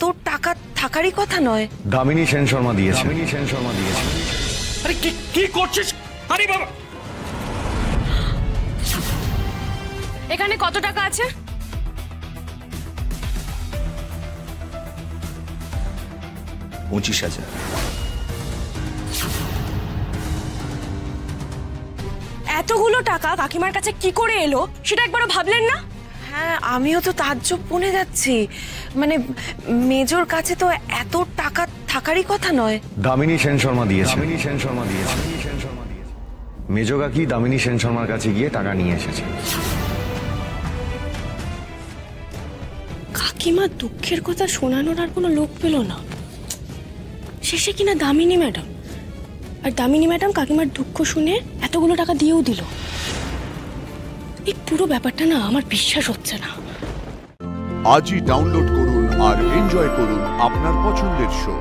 এত টাকা থাকারই কথা নয়। দামিনী সেন শর্মা দিয়েছে। আরে কি করছিস? আরে বাবা, এখানে কত টাকা আছে? 25,000। এতগুলো টাকা কাকিমার কাছে কি করে এলো সেটা একবারও ভাবলেন না? হ্যাঁ, আমিও তো তাজ্জব বনে যাচ্ছি। মানে মেজর কাছে তো এত টাকা থাকারই কথা নয়। দামিনী সেন শর্মা দিয়েছে। মেজো কাকি দামিনী সেন শর্মার কাছে গিয়ে টাকা নিয়ে এসেছে। কাকিমা দুঃখের কথা শোনানোর আর কোনো লোক পেল না, শেষে কিনা দামিনী ম্যাডাম। আর দামিনী ম্যাডাম কাকিমার দুঃখ শুনে এতগুলো টাকা দিয়েও দিল। এই পুরো ব্যাপারটা না আমার বিশ্বাস হচ্ছে না। আজই ডাউনলোড করুন আর এনজয় করুন আপনার পছন্দের শো।